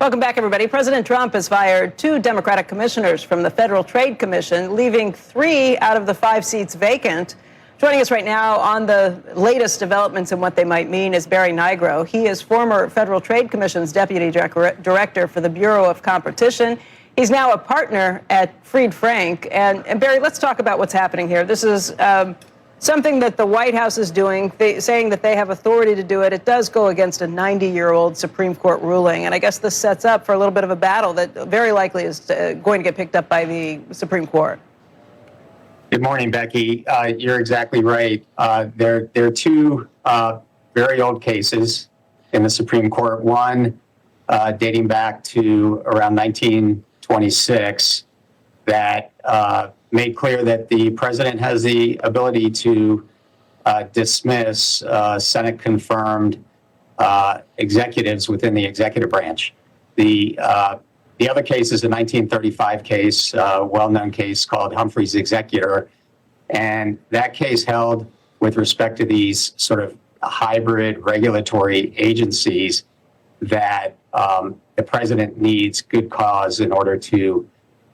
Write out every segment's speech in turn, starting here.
Welcome back, everybody. President Trump has fired 2 Democratic commissioners from the Federal Trade Commission, leaving 3 out of the 5 seats vacant. Joining us right now on the latest developments and what they might mean is Barry Nigro. He is former Federal Trade Commission's Deputy Director for the Bureau of Competition. He's now a partner at Fried Frank. And Barry, let's talk about what's happening here. This is something that the White House is doing, saying that they have authority to do it. It does go against a 90-year-old Supreme Court ruling. And I guess this sets up for a little bit of a battle that very likely is going to get picked up by the Supreme Court. Good morning, Becky. You're exactly right. There are 2 very old cases in the Supreme Court. One dating back to around 1926 that made clear that the president has the ability to dismiss Senate-confirmed executives within the executive branch. The other case is a 1935 case, well-known case called Humphrey's Executor, and that case held with respect to these sort of hybrid regulatory agencies that the president needs good cause in order to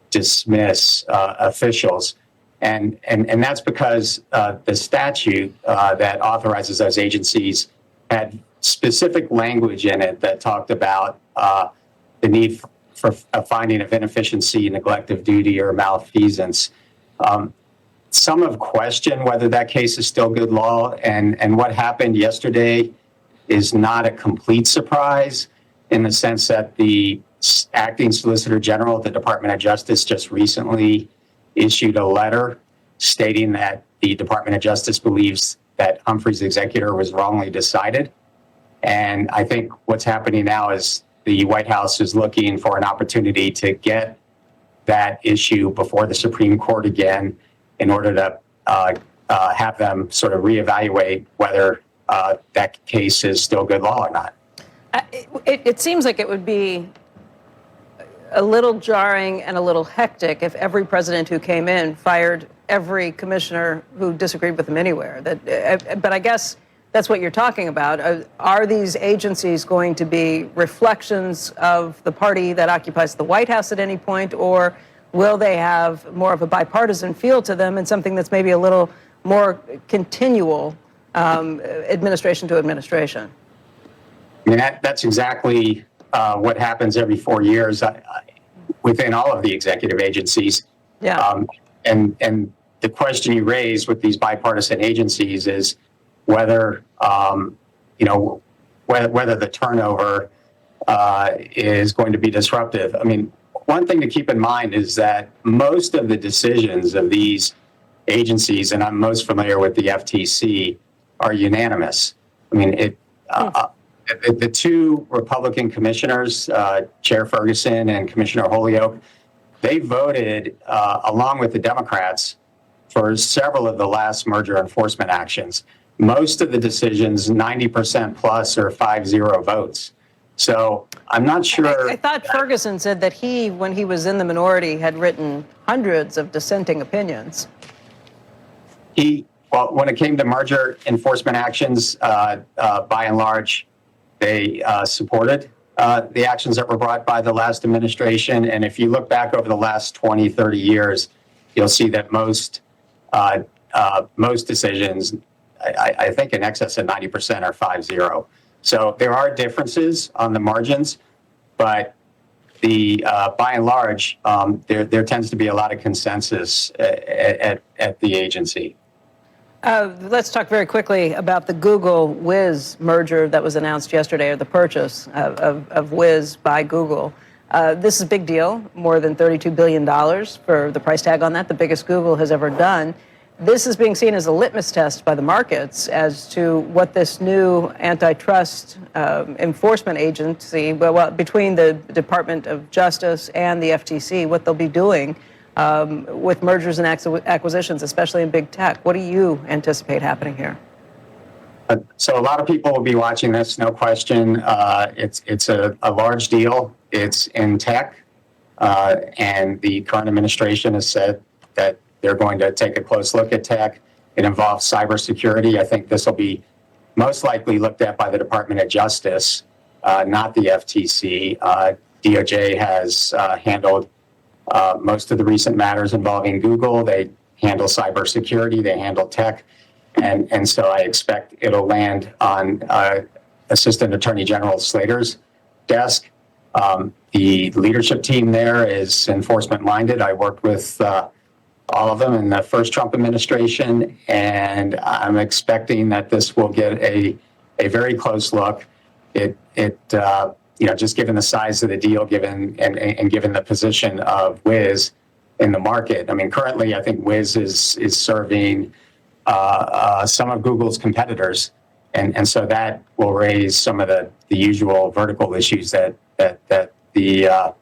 dismiss officials. And that's because the statute that authorizes those agencies had specific language in it that talked about the need for a finding of inefficiency, neglect of duty, or malfeasance. Some have questioned whether that case is still good law, and what happened yesterday is not a complete surprise in the sense that the acting Solicitor General of the Department of Justice just recently issued a letter stating that the Department of Justice believes that Humphrey's Executor was wrongly decided. And I think what's happening now is the White House is looking for an opportunity to get that issue before the Supreme Court again in order to have them sort of reevaluate whether that case is still good law or not. It seems like it would be a little jarring and a little hectic if every president who came in fired every commissioner who disagreed with him anywhere. But I guess that's what you're talking about. Are these agencies going to be reflections of the party that occupies the White House at any point, or will they have more of a bipartisan feel to them and something that's maybe a little more continual administration to administration? I mean, that's exactly what happens every 4 years within all of the executive agencies. Yeah. And the question you raise with these bipartisan agencies is whether whether the turnover is going to be disruptive. I mean, one thing to keep in mind is that most of the decisions of these agencies, and I'm most familiar with the FTC, are unanimous. I mean, the 2 Republican commissioners, Chair Ferguson and Commissioner Holyoke, they voted along with the Democrats for several of the last merger enforcement actions. Most of the decisions, 90% plus, are 5-0 votes. So I'm not sure. I thought Ferguson said that he, when he was in the minority, had written hundreds of dissenting opinions. Well, when it came to merger enforcement actions, by and large, they supported the actions that were brought by the last administration. And if you look back over the last 20, 30 years, you'll see that most decisions, I think in excess of 90% are 5-0. So there are differences on the margins, but by and large, there tends to be a lot of consensus at the agency. Let's talk very quickly about the Google-Wiz merger that was announced yesterday, or the purchase of Wiz by Google. This is a big deal, more than $32 billion for the price tag on that, the biggest Google has ever done. This is being seen as a litmus test by the markets as to what this new antitrust enforcement agency, between the Department of Justice and the FTC, what they'll be doing with mergers and acquisitions, especially in big tech. What do you anticipate happening here? So a lot of people will be watching this, no question. It's a large deal. It's in tech, and the current administration has said that they're going to take a close look at tech. It involves cybersecurity. I think this will be most likely looked at by the Department of Justice, not the FTC. DOJ has handled most of the recent matters involving Google. They handle cybersecurity, they handle tech, and so I expect it'll land on Assistant Attorney General Slater's desk. The leadership team there is enforcement-minded. I worked with all of them in the first Trump administration, and I'm expecting that this will get a very close look. Just given the size of the deal, given the position of Wiz in the market. I mean, currently, I think Wiz is serving some of Google's competitors, and so that will raise some of the usual vertical issues that the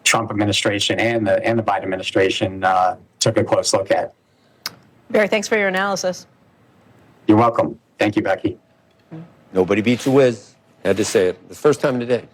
Trump administration and the Biden administration took a close look at. Barry, thanks for your analysis. You're welcome. Thank you, Becky. Nobody beats a whiz. Had to say it. The first time today.